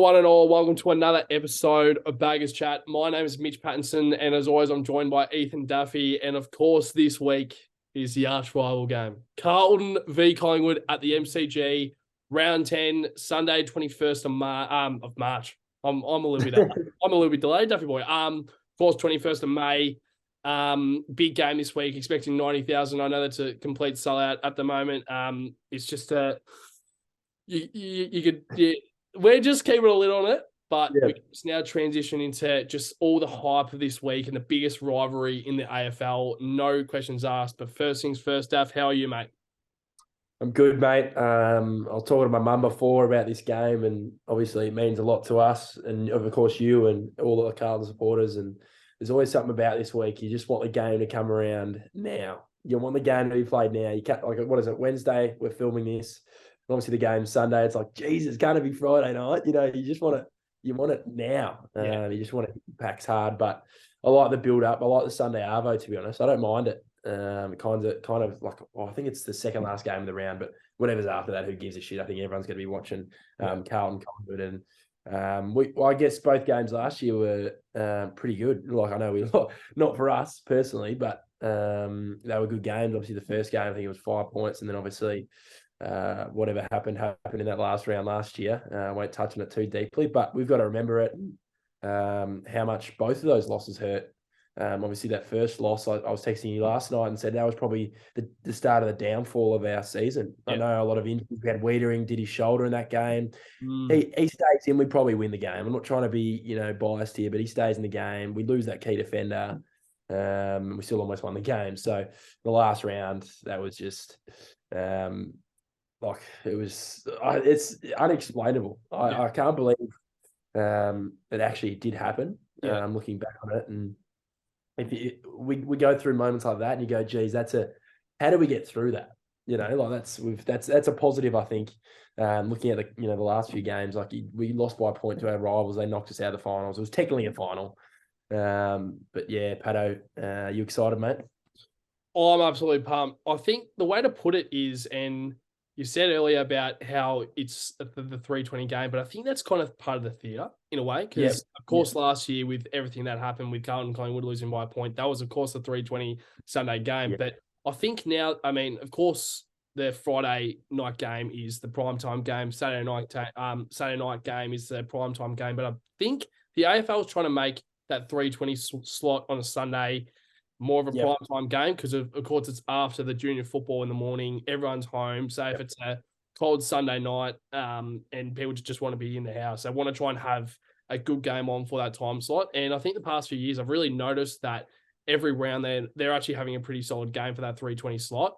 one and all. Welcome to another episode of Baggers Chat. My name is Mitch Pattinson, and as always, I'm joined by Ethan Duffy. And of course, this week is the arch rival game. Carlton v Collingwood at the MCG, round 10, Sunday, 21st of March. I'm a little bit I'm a little bit delayed, Duffy boy. Of course, 21st of May. Big game this week, expecting 90,000. I know that's a complete sellout at the moment. It's just we're just keeping a lid on it, but we can now transition into just all the hype of this week and the biggest rivalry in the AFL. No questions asked, but first things first, Daff, how are you, mate? I'm good, mate. I was talking to my mum before about this game, and obviously it means a lot to us, and of course you and all the Carlton supporters. And there's always something about this week. You just want the game to come around now. You want the game to be played now. You can't, like, what is it? Wednesday, we're filming this. And obviously the game's Sunday. It's like, geez, it's going to be Friday night. You know, you just want it. You want it now. You just want it packs hard. But I like the build up. I like the Sunday Arvo, to be honest. I don't mind it. Kind of like, I think it's the second last game of the round, but whatever's after that, who gives a shit? I think everyone's going to be watching Carlton, Collingwood, and I guess both games last year were pretty good. Like, I know not for us personally, but they were good games. Obviously, the first game I think it was 5 points, and then obviously whatever happened in that last round last year. I won't touch on it too deeply, but we've got to remember it. How much both of those losses hurt. Obviously, that first loss, I was texting you last night and said that was probably the start of the downfall of our season. Yeah. I know a lot of injuries. We had Wiedering did his shoulder in that game. He stays in, we probably win the game. I'm not trying to be biased here, but he stays in the game. We lose that key defender. We still almost won the game. So the last round, that was just it's unexplainable. I can't believe it actually did happen. Looking back on it, and if we go through moments like that and you go, geez, how do we get through that? That's a positive, I think. Looking at the last few games, like we lost by a point to our rivals, they knocked us out of the finals. It was technically a final, but yeah, Pato, you excited, mate? Oh, I'm absolutely pumped. I think the way to put it is, and you said earlier about how it's the 320 game, but I think that's kind of part of the theatre in a way, because of course last year with everything that happened with Carlton Collingwood losing by a point, that was of course the 320 Sunday game. But I think now, I mean, of course, the Friday night game is the primetime game. Saturday night game is the primetime game. But I think the AFL is trying to make that 320 slot on a Sunday more of a primetime game, because of course it's after the junior football in the morning. Everyone's home. So if it's a cold Sunday night and people just want to be in the house, they want to try and have a good game on for that time slot. And I think the past few years, I've really noticed that every round they're actually having a pretty solid game for that 320 slot.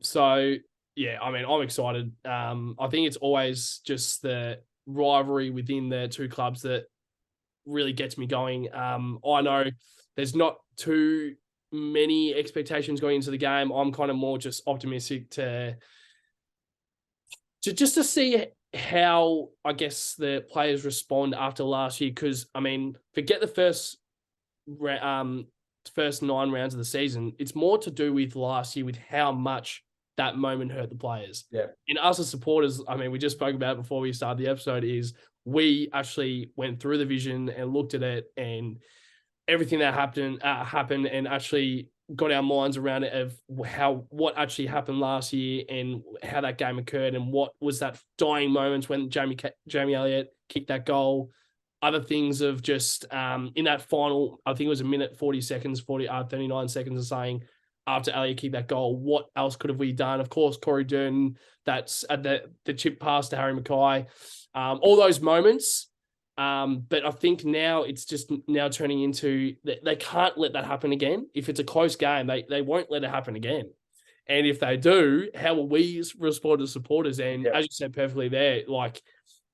So yeah, I mean, I'm excited. I think it's always just the rivalry within the two clubs that really gets me going. I know there's not too many expectations going into the game. I'm kind of more just optimistic to see how, I guess, the players respond after last year. Because, I mean, forget the first 9 rounds of the season. It's more to do with last year, with how much that moment hurt the players. Yeah. And us as supporters, I mean, we just spoke about it before we started the episode, is we actually went through the vision and looked at it, and everything that happened and actually got our minds around it of what actually happened last year and how that game occurred, and what was that dying moments when Jamie Elliott kicked that goal. Other things of just in that final, I think it was a minute 39 seconds of saying, after Elliott kicked that goal, what else could have we done? Of course, Corey Dern, that's at the chip pass to Harry Mackay. All those moments. But I think now it's just now turning into they can't let that happen again. If it's a close game, they won't let it happen again. And if they do, how will we respond as supporters? And as you said perfectly there, like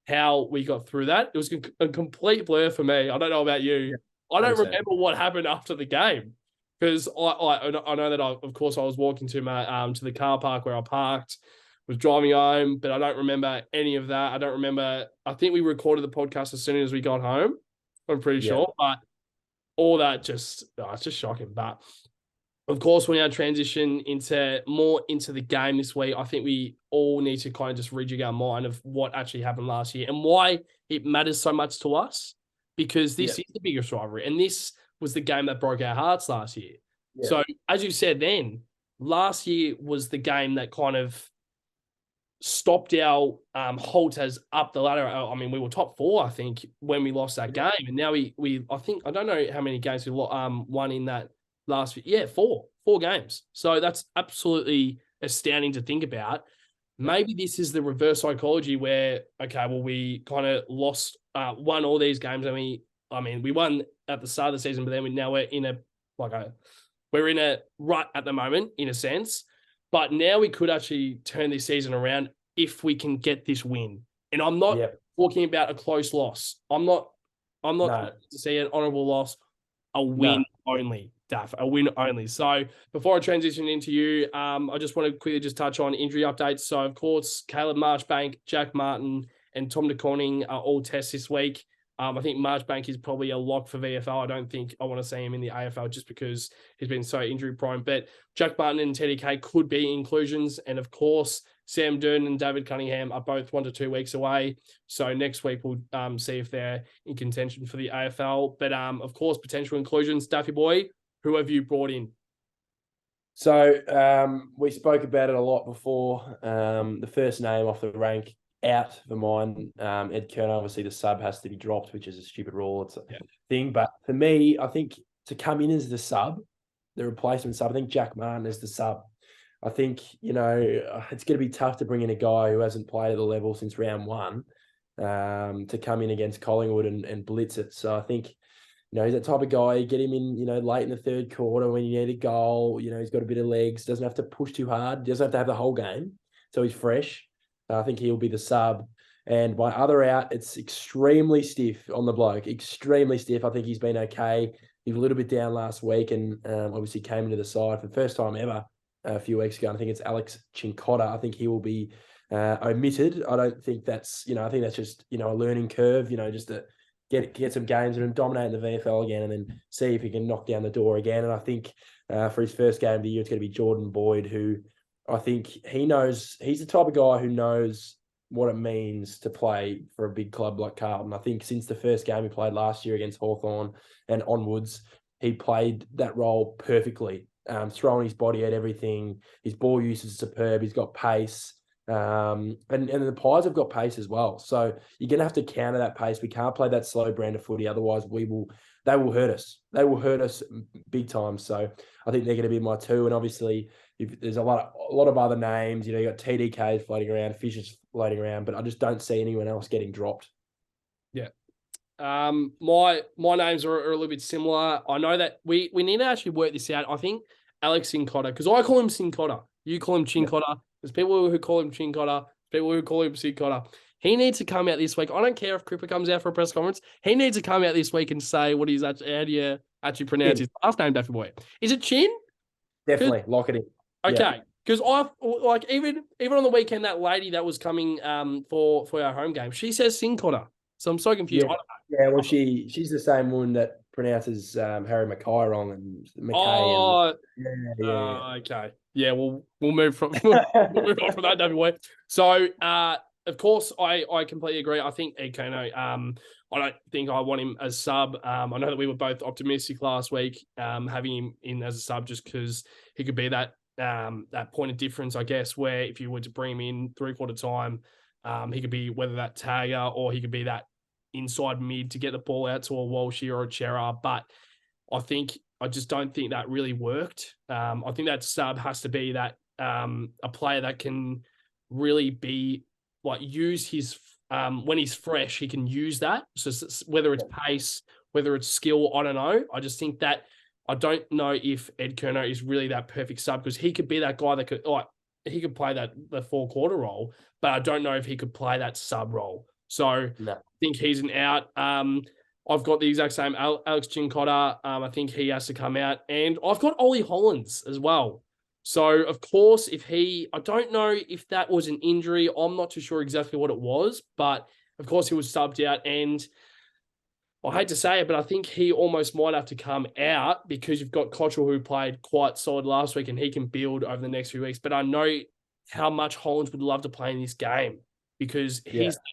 how we got through that, it was a complete blur for me. I don't know about you. I don't remember what happened after the game, because I know that of course I was walking to my to the car park where I parked, was driving home, but I don't remember any of that. I don't remember. I think we recorded the podcast as soon as we got home. I'm pretty sure, but all that it's just shocking. But of course, we now transition into the game this week. I think we all need to kind of just rejig our mind of what actually happened last year and why it matters so much to us, because this is the biggest rivalry, and this was the game that broke our hearts last year. Yeah. So, as you said, then last year was the game that kind of stopped our Holters up the ladder. I mean, we were top 4, I think, when we lost that game, and now we I think, I don't know how many games we won in that last. Yeah, four games. So that's absolutely astounding to think about. Maybe this is the reverse psychology where, okay, well, we kind of won all these games, and we won at the start of the season, but then now we're in a rut at the moment, in a sense. But now we could actually turn this season around if we can get this win. And I'm not talking about a close loss. I'm not to see an honourable loss, a win only, Daff, a win only. So before I transition into you, I just want to quickly just touch on injury updates. So, of course, Caleb Marchbank, Jack Martin, and Tom de Koning are all tests this week. I think Marchbank is probably a lock for VFL. I don't think I want to see him in the AFL just because he's been so injury prone. But Jack Martin and TDK could be inclusions. And of course, Sam Dern and David Cunningham are both 1 to 2 weeks away. So next week we'll see if they're in contention for the AFL. But of course, potential inclusions. Daffy boy, who have you brought in? So we spoke about it a lot before. The first name off the rank out for mine, Ed Kerner. Obviously, the sub has to be dropped, which is a stupid rule. It's a thing. But for me, I think to come in as the sub, the replacement sub, I think Jack Martin is the sub. I think, it's going to be tough to bring in a guy who hasn't played at the level since round 1 to come in against Collingwood and blitz it. So I think, he's that type of guy. You get him in, late in the third quarter when you need a goal. He's got a bit of legs. Doesn't have to push too hard. Doesn't have to have the whole game. So he's fresh. I think he'll be the sub. And my other out, it's extremely stiff on the bloke. Extremely stiff. I think he's been okay. He was a little bit down last week and obviously came into the side for the first time ever a few weeks ago. I think it's Alex Chincotta. I think he will be omitted. I don't think that's, I think that's just, a learning curve, just to get some games and dominate in the VFL again and then see if he can knock down the door again. And I think for his first game of the year, it's going to be Jordan Boyd, who I think he's the type of guy who knows what it means to play for a big club like Carlton. I think since the first game he played last year against Hawthorn and onwards, he played that role perfectly, throwing his body at everything. His ball use is superb. He's got pace. And the Pies have got pace as well. So you're going to have to counter that pace. We can't play that slow brand of footy. Otherwise, they will hurt us. They will hurt us big time. So I think they're going to be my 2. And obviously, there's a lot of other names. You got TDKs floating around, Fishers floating around, but I just don't see anyone else getting dropped. Yeah. My names are a little bit similar. I know that we need to actually work this out. I think Alex Cincotta, because I call him Cincotta. You call him Chincotta. Yeah. There's people who call him Chincotta. People who call him Cincotta. He needs to come out this week. I don't care if Cripper comes out for a press conference. He needs to come out this week and say what he's actually, how do you actually pronounce his last name, Daffy boy? Is it Chin? Definitely. Lock it in. Okay. Because even on the weekend, that lady that was coming for our home game, she says Cincotta. So I'm so confused. Yeah, well, she's the same one that pronounces Harry Mackay wrong and McKay. Oh, okay. Yeah, we'll move from we'll move on from that, David Way. So, of course, I completely agree. I think Ed Kerner, I don't think I want him as sub. I know that we were both optimistic last week, having him in as a sub just because he could be that point of difference, I guess, where if you were to bring him in 3/4 time, he could be whether that tagger or he could be that inside mid to get the ball out to a Walshy or a Chera. But I just don't think that really worked. I think that sub has to be that a player that can really be use his when he's fresh, he can use that. So whether it's pace, whether it's skill, I don't know. I just think that I don't know if Ed Kerner is really that perfect sub because he could be that guy that could he could play the 4/4 role, but I don't know if he could play that sub role. So I think he's an out. I've got the exact same Alex Chincotta. I think he has to come out. And I've got Ollie Hollands as well. So, of course, I don't know if that was an injury. I'm not too sure exactly what it was. But, of course, he was subbed out. And I hate to say it, but I think he almost might have to come out because you've got Cottrell who played quite solid last week and he can build over the next few weeks. But I know how much Hollands would love to play in this game because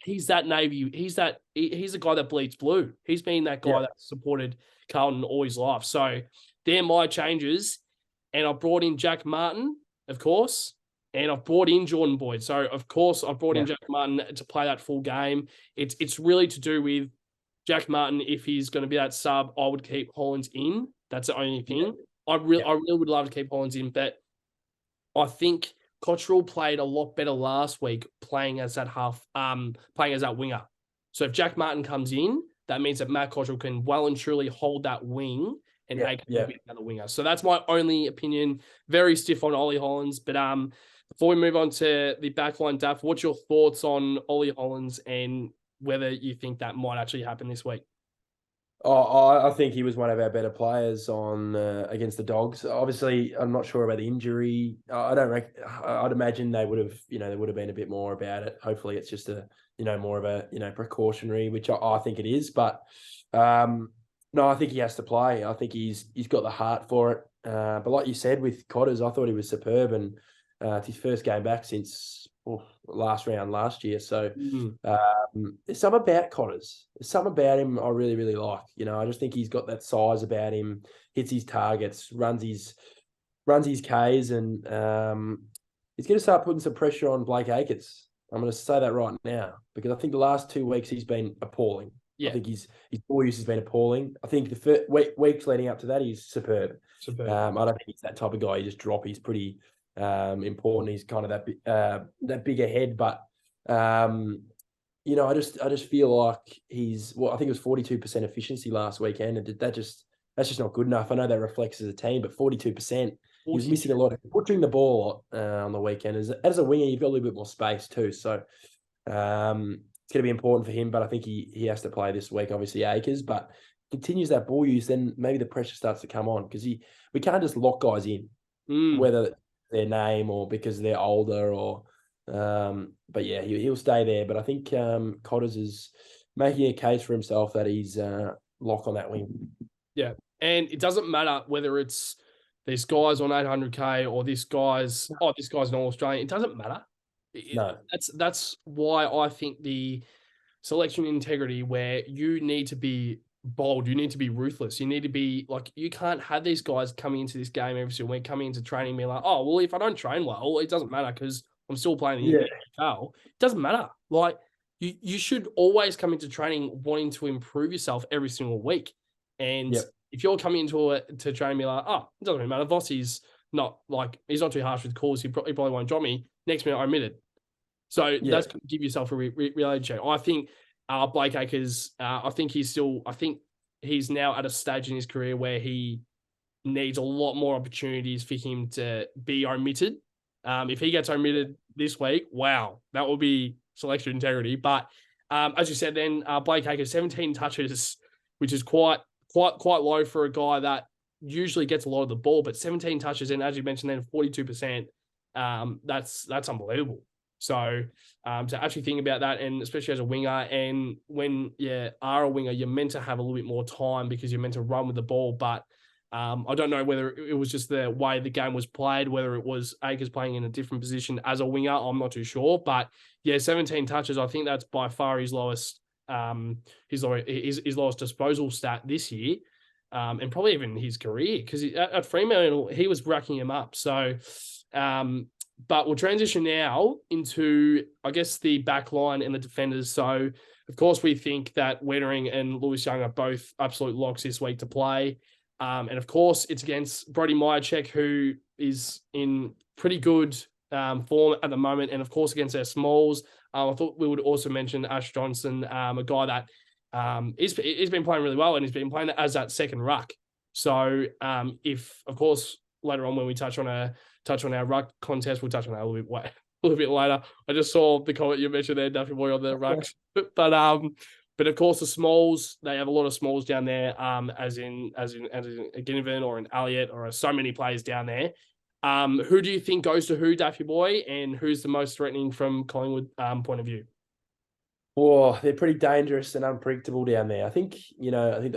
he's that Navy. He's a guy that bleeds blue. He's been that guy that supported Carlton all his life. So they're my changes. And I brought in Jack Martin, of course, and I've brought in Jordan Boyd. So, of course, I've brought in Jack Martin to play that full game. It's really to do with Jack Martin. If he's going to be that sub, I would keep Hollands in. That's the only thing. I really would love to keep Hollands in, but I think Cottrell played a lot better last week playing as that winger. So if Jack Martin comes in, that means that Matt Cottrell can well and truly hold that wing and Aiken will be another winger. So that's my only opinion. Very stiff on Ollie Hollands. But before we move on to the backline, Daff, what's your thoughts on Ollie Hollands and whether you think that might actually happen this week? I think he was one of our better players on against the Dogs. Obviously, I'm not sure about the injury. I'd imagine they would have, there would have been a bit more about it. Hopefully, it's just more of a, precautionary, which I think it is. But no, I think he has to play. I think he's got the heart for it. But like you said with Cotters, I thought he was superb, and it's his first game back since last round last year. So there's something about Cotters. There's something about him I really, really like. I just think he's got that size about him, hits his targets, runs his Ks, and he's going to start putting some pressure on Blake Acres. I'm going to say that right now because I think the last 2 weeks he's been appalling. Yeah. I think his ball use has been appalling. I think the first weeks leading up to that, he's superb. I don't think he's that type of guy you just drop. He's pretty important. He's kind of that bigger head, but I just feel like I think it was 42% efficiency last weekend, and that's just not good enough. I know that reflects as a team, but 42%, he was missing a lot, butchering the ball on the weekend. As a winger, you've got a little bit more space too, so it's going to be important for him. But I think he has to play this week. Obviously, Akers, but continues that ball use, then maybe the pressure starts to come on because we can't just lock guys in, whether their name or because they're older or. But yeah, he'll stay there. But I think Cotters is making a case for himself that he's lock on that wing. Yeah, and it doesn't matter whether it's this guy's on 800K or this guy's an All-Australian. It doesn't matter. No, that's why I think the selection integrity, where you need to be bold, you need to be ruthless, you need to be like, you can't have these guys coming into this game every single week, coming into training, being like, oh well, if I don't train well, it doesn't matter because I'm still playing the NFL. It doesn't matter. Like you should always come into training wanting to improve yourself every single week. And if you're coming into to training and be like, oh, it doesn't really matter. Vossi's he's not too harsh with calls. He probably won't drop me. Next minute, I omitted. So that's give yourself a reality check. I think Blake Acres, I think he's now at a stage in his career where he needs a lot more opportunities for him to be omitted. If he gets omitted this week, wow, that will be selection integrity. But as you said, then Blake Acres, 17 touches, which is quite low for a guy that usually gets a lot of the ball. But 17 touches, and as you mentioned, then 42%, that's unbelievable. So to actually think about that, and especially as a winger, and when you are a winger, you're meant to have a little bit more time because you're meant to run with the ball. But I don't know whether it was just the way the game was played, whether it was Akers playing in a different position as a winger. I'm not too sure. But yeah, 17 touches. I think that's by far his lowest lowest disposal stat this year, and probably even his career, because at Fremantle he was racking him up. So, but we'll transition now into, I guess, the back line and the defenders. So, of course, we think that Wettering and Lewis Young are both absolute locks this week to play. And of course, it's against Brody Myercheck, who is in pretty good form at the moment. And of course, against our smalls, I thought we would also mention Ash Johnson, a guy that he's been playing really well, and he's been playing as that second ruck. So if, of course, later on when we touch on our ruck contest, we'll touch on that a little bit later. I just saw the comment you mentioned there, Duffy Boy, on the rucks, But of course, the smalls, they have a lot of smalls down there, as in a Ginnivan or an Elliott, or so many players down there. Who do you think goes to who, Daffy Boy, and who's the most threatening from Collingwood point of view? Oh, they're pretty dangerous and unpredictable down there. I think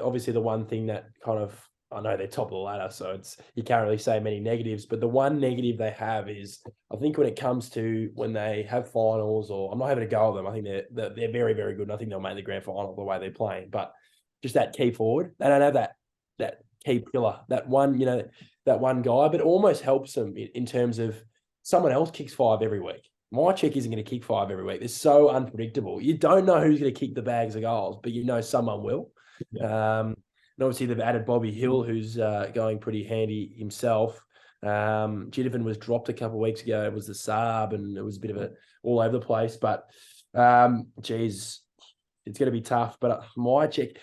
obviously the one thing that kind of, I know they're top of the ladder, so you can't really say many negatives, but the one negative they have is, I think when it comes to when they have finals, or I'm not having a go at them, I think they're very, very good, and I think they'll make the grand final the way they're playing. But just that key forward, they don't have that key pillar, that one guy, but it almost helps them in terms of someone else kicks 5 every week. My chick isn't going to kick 5 every week. They're so unpredictable. You don't know who's going to kick the bags of goals, but you know someone will. Yeah. And obviously they've added Bobby Hill, who's going pretty handy himself. Ginnivan was dropped a couple of weeks ago. It was the Saab, and it was a bit of a all over the place. But geez, it's going to be tough. But my chick,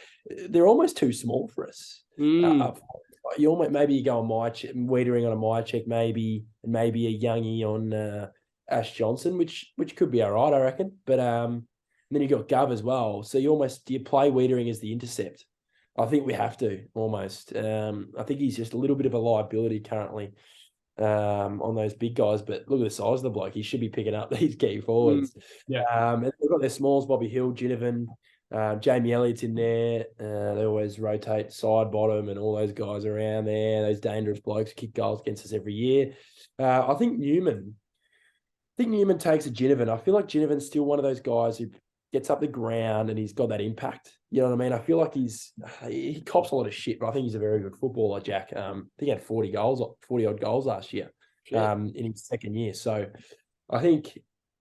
they're almost too small for us. Maybe you go on Wiedering on a my check, maybe, and maybe a Youngie on Ash Johnson, which could be all right, I reckon. But and then you got Gov as well. So you play Wiedering as the intercept. I think we have to almost. I think he's just a little bit of a liability currently on those big guys. But look at the size of the bloke; he should be picking up these key forwards. And they've got their smalls: Bobby Hill, Ginnivan. Jamie Elliott's in there. They always rotate side bottom and all those guys around there. Those dangerous blokes kick goals against us every year. I think Newman takes a Ginnivan. I feel like Ginnivan's still one of those guys who gets up the ground and he's got that impact. You know what I mean? I feel like he cops a lot of shit, but I think he's a very good footballer, Jack. I think he had 40 odd goals last year in his second year. So I think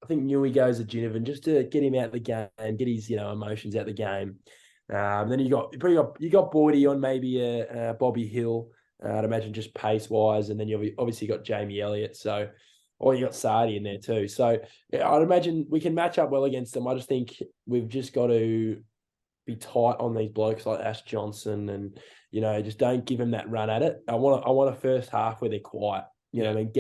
Newey goes to Ginnivan just to get him out of the game, get his emotions out of the game. Then you got Boydie on maybe a Bobby Hill. I'd imagine just pace wise, and then you obviously got Jamie Elliott. So, or you got Sardi in there too. So yeah, I'd imagine we can match up well against them. I just think we've just got to be tight on these blokes like Ash Johnson, and just don't give them that run at it. I want a first half where they're quiet. You know what I mean?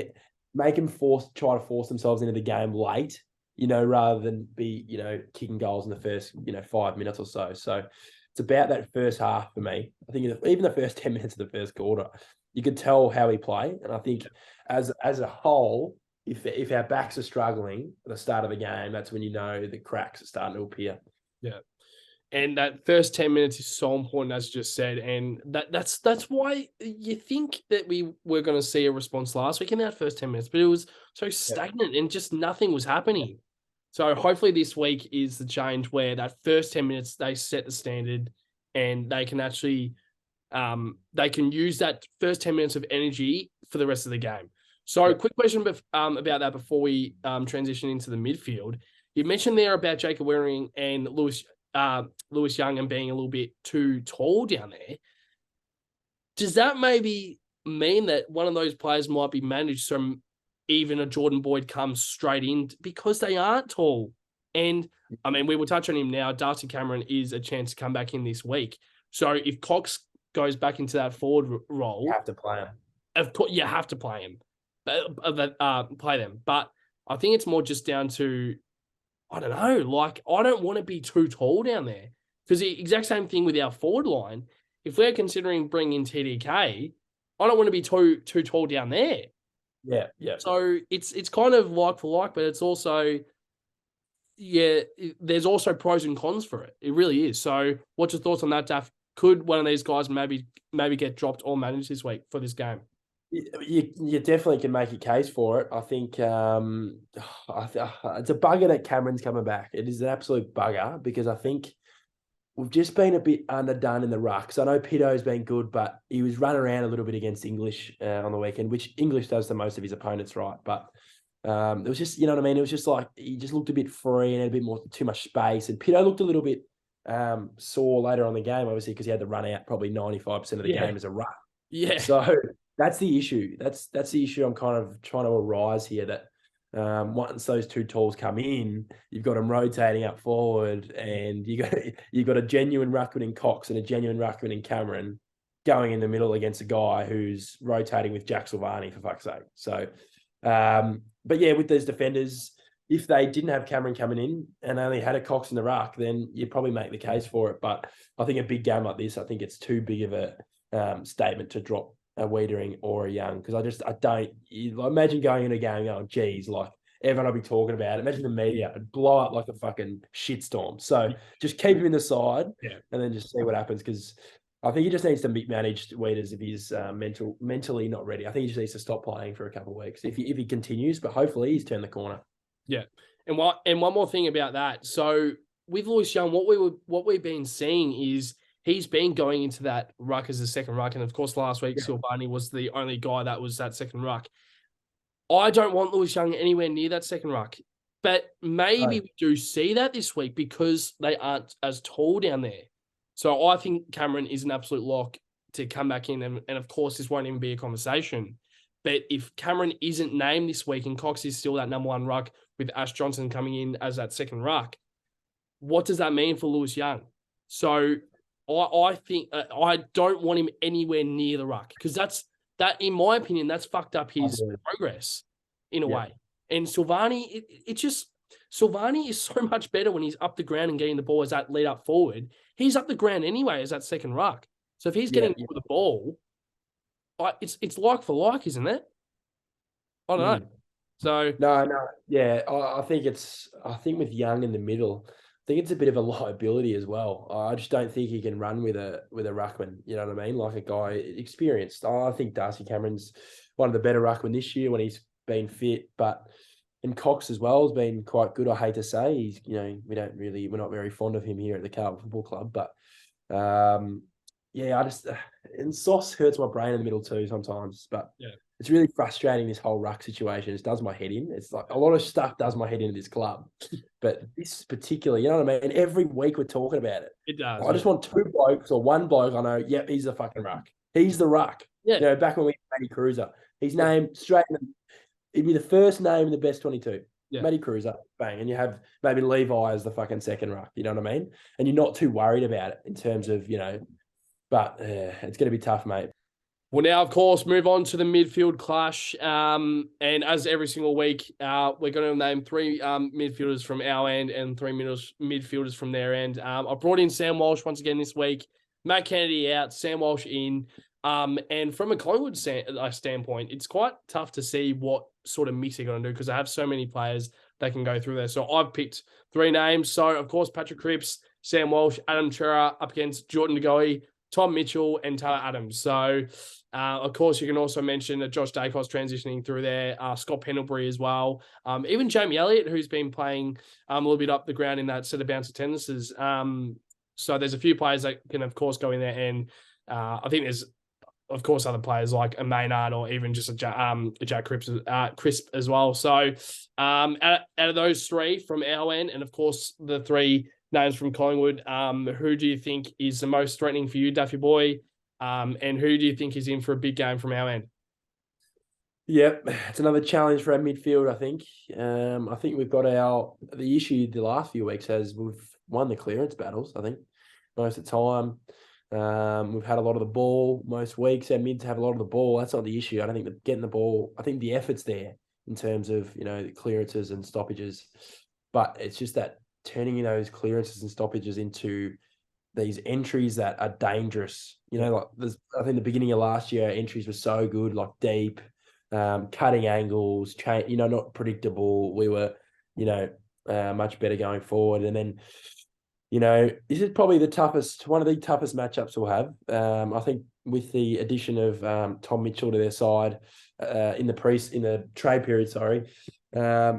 Make them try to force themselves into the game late, rather than be, kicking goals in the first, 5 minutes or so. So it's about that first half for me. I think even the first 10 minutes of the first quarter, you could tell how we play. And I think as a whole, if our backs are struggling at the start of the game, that's when the cracks are starting to appear. Yeah. And that first 10 minutes is so important, as you just said. And that's why you think that we were going to see a response last week in that first 10 minutes, but it was so stagnant and just nothing was happening. So hopefully this week is the change where that first 10 minutes, they set the standard and they can actually, they can use that first 10 minutes of energy for the rest of the game. So quick question about that before we transition into the midfield. You mentioned there about Jacob Waring and Lewis Young and being a little bit too tall down there. Does that maybe mean that one of those players might be managed from even a Jordan Boyd comes straight in because they aren't tall? And I mean, we will touch on him now. Darcy Cameron is a chance to come back in this week. So if Cox goes back into that forward role, you have to play him. Of course, you have to play him. Play them. But I think it's more just down to, I don't know, like, I don't want to be too tall down there, because the exact same thing with our forward line. If we're considering bringing TDK, I don't want to be too tall down there. Yeah. So it's kind of like for like, but it's also, there's also pros and cons for it. It really is. So what's your thoughts on that, Daff? Could one of these guys maybe get dropped or managed this week for this game? You definitely can make a case for it. I think it's a bugger that Cameron's coming back. It is an absolute bugger, because I think we've just been a bit underdone in the rucks. I know Pito's been good, but he was running around a little bit against English on the weekend, which English does to most of his opponents, right? But it was just, you know what I mean? It was just like he just looked a bit free and had a bit too much space. And Pito looked a little bit sore later on the game, obviously, because he had to run out probably 95% of the game as a ruck. Yeah. So that's the issue. That's the issue I'm kind of trying to arise here, that once those two tools come in, you've got them rotating up forward, and you've got a genuine ruckman in Cox and a genuine ruckman in Cameron going in the middle against a guy who's rotating with Jack Silvani, for fuck's sake. So, but yeah, with those defenders, if they didn't have Cameron coming in and only had a Cox in the ruck, then you'd probably make the case for it. But I think a big game like this, I think it's too big of a statement to drop a Wiedering or a Young, because I don't imagine going in a game going, geez, like everyone will be talking about it. Imagine the media would blow up like a fucking shitstorm. So just keep him in the side and then just see what happens, because I think he just needs to be managed, Weeders, if he's mentally not ready. I think he just needs to stop playing for a couple of weeks if he continues, but hopefully he's turned the corner. Yeah. And one more thing about that. So with Lewis Young, what we've been seeing is he's been going into that ruck as a second ruck. And of course, last week, Silvani was the only guy that was that second ruck. I don't want Lewis Young anywhere near that second ruck. But maybe we do see that this week because they aren't as tall down there. So I think Cameron is an absolute lock to come back in. And of course, this won't even be a conversation. But if Cameron isn't named this week and Cox is still that number one ruck with Ash Johnson coming in as that second ruck, what does that mean for Lewis Young? So I think I don't want him anywhere near the ruck because that, in my opinion, that's fucked up his progress in a way. And Silvani, Silvani is so much better when he's up the ground and getting the ball as that lead up forward. He's up the ground anyway as that second ruck. So if he's getting the ball, it's like for like, isn't it? I don't know. So no, yeah. I think with Young in the middle, I think it's a bit of a liability as well. I just don't think he can run with a ruckman. You know what I mean? Like a guy experienced. I think Darcy Cameron's one of the better ruckmen this year when he's been fit, and Cox as well has been quite good. I hate to say he's, we're not very fond of him here at the Carlton Football Club, but and Sauce hurts my brain in the middle too sometimes, but it's really frustrating, this whole ruck situation. It does my head in. It's like a lot of stuff does my head into this club, but this particular, you know what I mean? Every week we're talking about it. It does. I just want two blokes or one bloke I know, yep, he's the fucking ruck. He's the ruck. Yeah. Back when we had Matty Cruiser, he's named straight in it'd be the first name in the best 22. Yeah. Matty Cruiser, bang. And you have maybe Levi as the fucking second ruck. You know what I mean? And you're not too worried about it in terms of, but it's going to be tough, mate. We'll now, of course, move on to the midfield clash. And as every single week, we're going to name three midfielders from our end and three midfielders from their end. I brought in Sam Walsh once again this week. Matt Kennedy out, Sam Walsh in. And from a Collingwood standpoint, it's quite tough to see what sort of mix they're going to do because I have so many players that can go through there. So I've picked three names. So, of course, Patrick Cripps, Sam Walsh, Adam Chera up against Jordan De Goey, Tom Mitchell, and Taylor Adams. So, of course, you can also mention that Josh Dacos transitioning through there, Scott Pendlebury as well. Even Jamie Elliott, who's been playing a little bit up the ground in that set of bounce attendances. So there's a few players that can, of course, go in there. And I think there's, of course, other players like a Maynard or even just a Jack Crisp as well. So out of those three from our end, and of course the three names from Collingwood, who do you think is the most threatening for you, Duffy boy? And who do you think is in for a big game from our end? Yep, it's another challenge for our midfield, I think. I think we've got the issue the last few weeks has we've won the clearance battles, I think, most of the time. We've had a lot of the ball most weeks. Our mids have a lot of the ball. That's not the issue. I don't think that getting the ball, I think the effort's there in terms of, the clearances and stoppages. But it's just that turning those clearances and stoppages into these entries that are dangerous. I think the beginning of last year, our entries were so good, like deep, cutting angles, not predictable. We were, much better going forward. And then, this is probably one of the toughest matchups we'll have. I think with the addition of Tom Mitchell to their side in the trade period,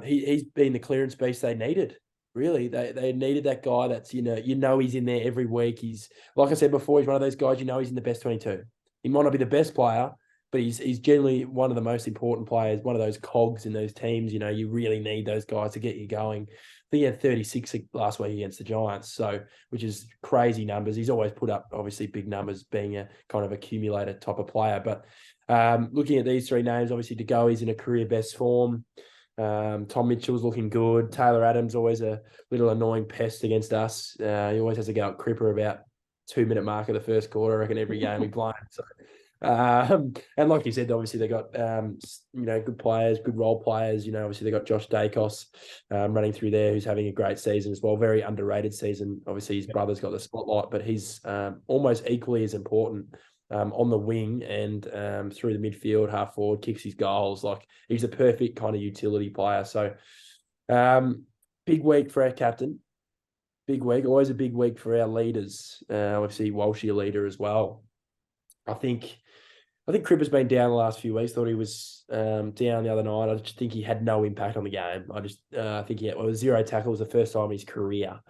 he's been the clearance beast they needed. Really, they needed that guy that's he's in there every week. He's, like I said before, he's one of those guys he's in the best 22. He might not be the best player, but he's generally one of the most important players. One of those cogs in those teams. You really need those guys to get you going. I think he had 36 last week against the Giants, which is crazy numbers. He's always put up, obviously, big numbers being a kind of accumulator type of player. But looking at these three names, obviously, De Goey's in a career best form. Tom Mitchell's looking good. Taylor Adams, always a little annoying pest against us. He always has to go at Cripper about 2-minute mark of the first quarter, I reckon, every game we play. So, and like you said, obviously they got good players, good role players. Obviously they got Josh Dacos running through there, who's having a great season as well. Very underrated season. Obviously his brother's got the spotlight, but he's almost equally as important on the wing and through the midfield, half forward, kicks his goals. Like, he's a perfect kind of utility player. So big week for our captain. Big week. Always a big week for our leaders. Obviously, Walshy a leader as well. I think Cripper's been down the last few weeks. Thought he was down the other night. I just think he had no impact on the game. I just think it was 0 tackles the first time in his career.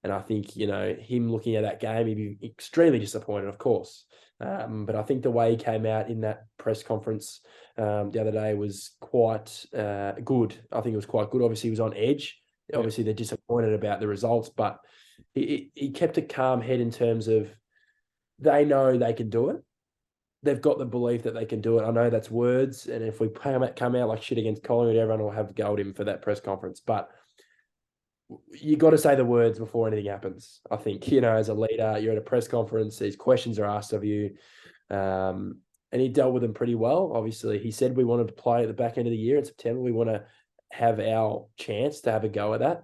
And I think, him looking at that game, he'd be extremely disappointed, of course. But I think the way he came out in that press conference the other day was quite good. I think it was quite good. Obviously, he was on edge. Yeah. Obviously, they're disappointed about the results, but he kept a calm head in terms of they know they can do it. They've got the belief that they can do it. I know that's words, and if we come out like shit against Collingwood, everyone will have to go at him for that press conference. But you got to say the words before anything happens. I think, as a leader, you're at a press conference, these questions are asked of you. And he dealt with them pretty well. Obviously, he said we wanted to play at the back end of the year in September. We want to have our chance to have a go at that.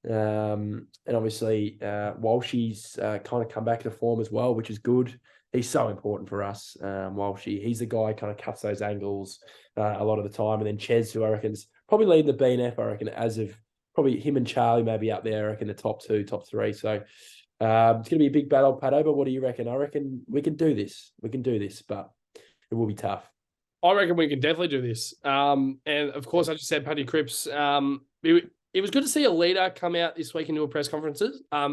And obviously, Walshy's kind of come back to form as well, which is good. He's so important for us, Walshy. He's the guy who kind of cuts those angles a lot of the time. And then Ches, who I reckon is probably leading the BNF, I reckon, as of probably him and Charlie maybe up there, I reckon the top 2, top 3. So it's going to be a big battle, Pato, but what do you reckon? I reckon we can do this. We can do this, but it will be tough. I reckon we can definitely do this. And of course, I just said Paddy Cripps. It was good to see a leader come out this week into a press conference. I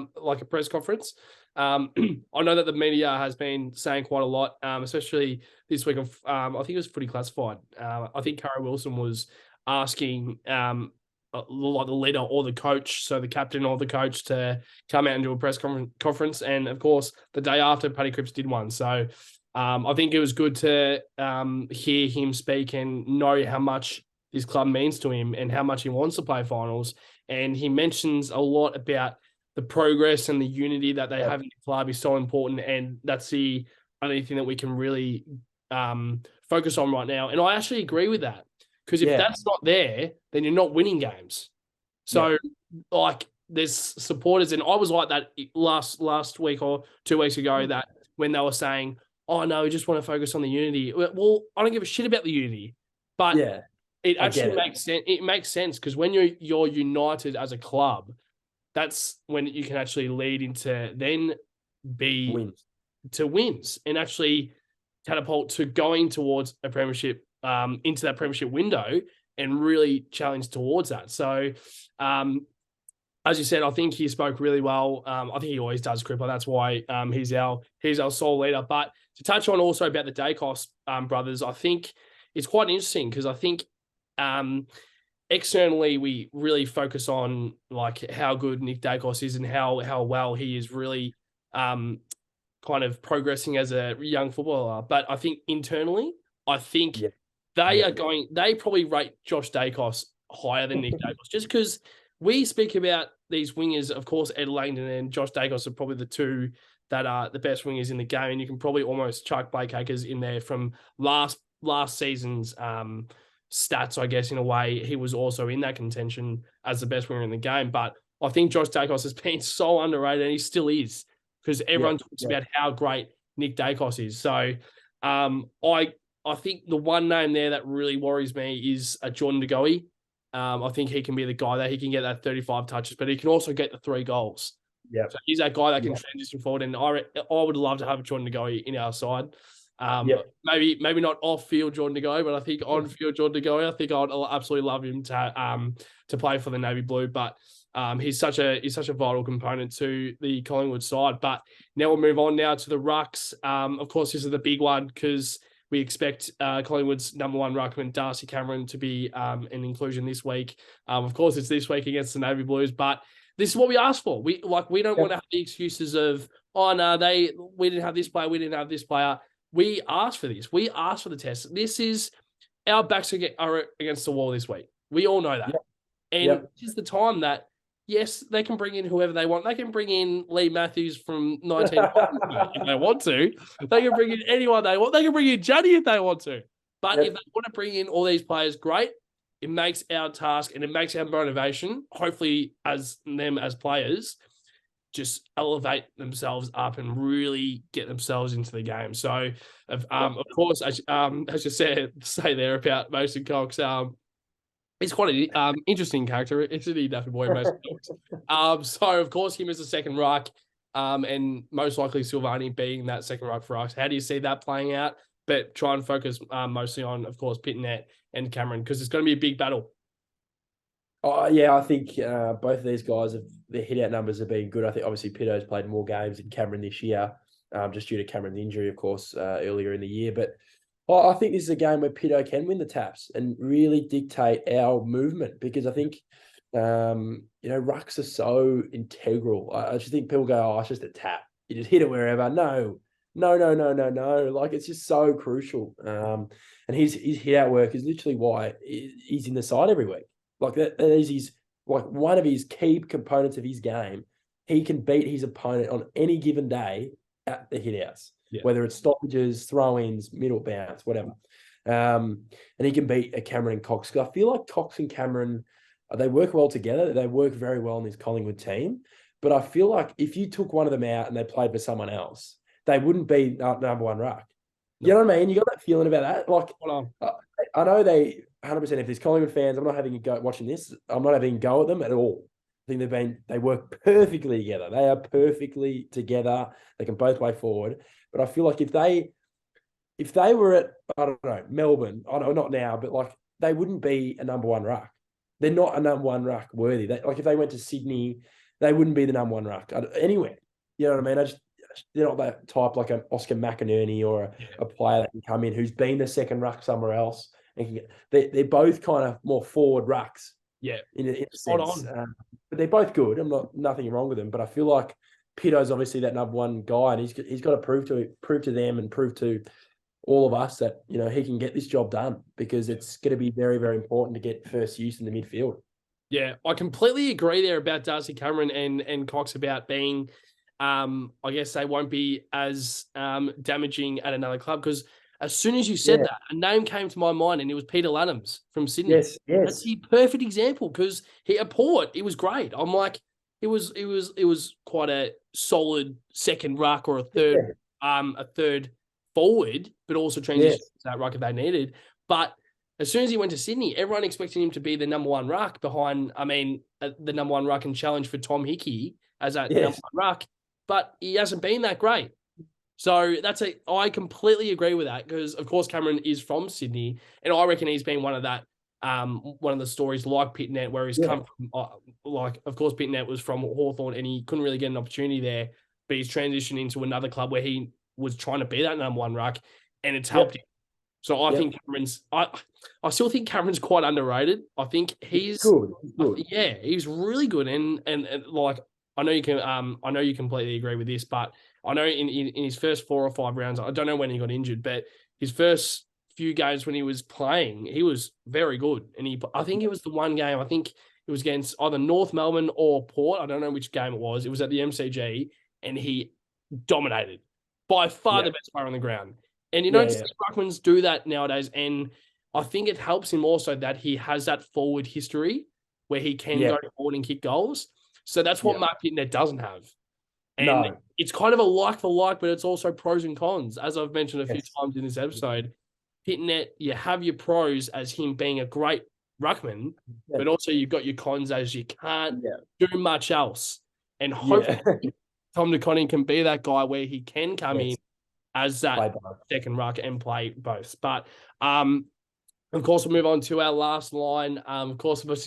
know that the media has been saying quite a lot, especially this week of, I think it was Footy Classified. I think Cara Wilson was asking like the leader or the coach, so the captain or the coach, to come out and do a press conference. And of course, the day after, Paddy Cripps did one. So I think it was good to hear him speak and know how much this club means to him and how much he wants to play finals. And he mentions a lot about the progress and the unity that they have in the club is so important. And that's the only thing that we can really focus on right now. And I actually agree with that. Because if that's not there, then you're not winning games. So, like, there's supporters, and I was like that last week or 2 weeks ago, that when they were saying, oh, no, we just want to focus on the unity. Well, I don't give a shit about the unity. But it actually makes sense. It makes sense because when you're united as a club, that's when you can actually lead into then wins and actually catapult to going towards a premiership, into that premiership window and really challenge towards that. So, as you said, I think he spoke really well. I think he always does, Cripper. That's why he's our sole leader. But to touch on also about the Dacos brothers, I think it's quite interesting because I think externally we really focus on like how good Nick Dacos is and how well he is really kind of progressing as a young footballer. But I think internally, I think they probably rate Josh Dacos higher than Nick Dacos, just because we speak about these wingers. Of course, Ed Langdon and Josh Dacos are probably the two that are the best wingers in the game. And you can probably almost chuck Blake Acres in there from last season's stats, I guess, in a way. He was also in that contention as the best winger in the game. But I think Josh Dacos has been so underrated, and he still is, because everyone talks about how great Nick Dacos is. So I think the one name there that really worries me is Jordan De Goey. I think he can be the guy that he can get that 35 touches, but he can also get the 3 goals. Yeah, so he's that guy that can transition forward, and I would love to have Jordan De Goey in our side. Maybe not off field Jordan De Goey, but I think on field Jordan De Goey, I think I'd absolutely love him to play for the Navy Blue. But he's such a vital component to the Collingwood side. But now we'll move on now to the rucks. Of course, this is the big one because we expect Collingwood's number 1 ruckman, Darcy Cameron, to be an inclusion this week. Of course, it's this week against the Navy Blues, but this is what we asked for. We don't want to have the excuses of, oh no, we didn't have this player, we didn't have this player. We asked for this. We asked for the test. This is our backs are against the wall this week. We all know that, and this is the time that. Yes, they can bring in whoever they want. They can bring in Lee Matthews from 19 if they want to. They can bring in anyone they want. They can bring in Juddy if they want to. But if they want to bring in all these players, great. It makes our task and it makes our motivation, hopefully as them as players, just elevate themselves up and really get themselves into the game. So, of course, as you say there about Mason Cox, he's quite an interesting character, isn't he, Daffy Boy, Mason Cox? So, of course, him as the second ruck, and most likely Silvani being that second ruck for us. How do you see that playing out? But try and focus mostly on, of course, Pitnet and Cameron, because it's going to be a big battle. Oh yeah, I think both of these guys their hit out numbers have been good. I think obviously Pito's played more games than Cameron this year, just due to Cameron's injury, of course, earlier in the year. But I think this is a game where Pito can win the taps and really dictate our movement, because I think rucks are so integral. I just think people go, "Oh, it's just a tap. You just hit it wherever." No. Like, it's just so crucial. And his hit out work is literally why he's in the side every week. Like that is his, like, one of his key components of his game. He can beat his opponent on any given day at the hit outs, whether it's stoppages, throw-ins, middle bounce, whatever. And he can beat a Cameron and Cox. I feel like Cox and Cameron, they work well together. They work very well in this Collingwood team. But I feel like if you took one of them out and they played for someone else, they wouldn't be number one ruck. You know what I mean? You got that feeling about that? Like, I know they 100%. If there's Collingwood fans, I'm not having a go watching this. I'm not having a go at them at all. I think they work perfectly together. They are perfectly together. They can both play forward. But I feel like if they were at, I don't know, Melbourne, I know not now, but like, they wouldn't be a number one ruck. They're not a number one ruck worthy. Like, if they went to Sydney, they wouldn't be the number one ruck anywhere. You know what I mean? They're not that type, like an Oscar McInerney or a player that can come in who's been the second ruck somewhere else. And they're both kind of more forward rucks. Yeah, in a sense. But they're both good. Nothing wrong with them. But I feel like Pito's obviously that number one guy, and he's got to prove to them and prove to all of us that he can get this job done, because it's going to be very, very important to get first use in the midfield. Yeah, I completely agree there about Darcy Cameron and Cox about being, I guess they won't be as damaging at another club, because as soon as you said that, a name came to my mind, and it was Peter Lannams from Sydney. Yes. That's the perfect example, because at Port, it was great. I'm like, it was quite a solid second ruck, or a third forward, but also transition to that ruck if they needed. But as soon as he went to Sydney, everyone expected him to be the number one ruck behind, the number one ruck and challenge for Tom Hickey as that number one ruck, but he hasn't been that great. So I completely agree with that, because of course Cameron is from Sydney, and I reckon he's been one of the stories like Pitnet, where he's come from, of course Pitnet was from Hawthorn and he couldn't really get an opportunity there, but he's transitioned into another club where he was trying to be that number one ruck, and it's helped him. So I think I still think Cameron's quite underrated. I think he's good. He's really good, and like, I know you completely agree with this, but I know in his first 4 or 5 rounds, I don't know when he got injured, but his first few games when he was playing, he was very good. And I think it was the one game, I think it was against either North Melbourne or Port. I don't know which game it was. It was at the MCG, and he dominated. By far the best player on the ground. And you don't see ruckmans do that nowadays. And I think it helps him also that he has that forward history where he can go forward and kick goals. So that's what Mark Pitnet doesn't have. And it's kind of a like for like, but it's also pros and cons. As I've mentioned a few times in this episode, Pitnet, you have your pros as him being a great ruckman, but also you've got your cons as you can't do much else. And hopefully Tom DeConning can be that guy where he can come in as that second ruck and play both. But of course, we'll move on to our last line. Of course, the most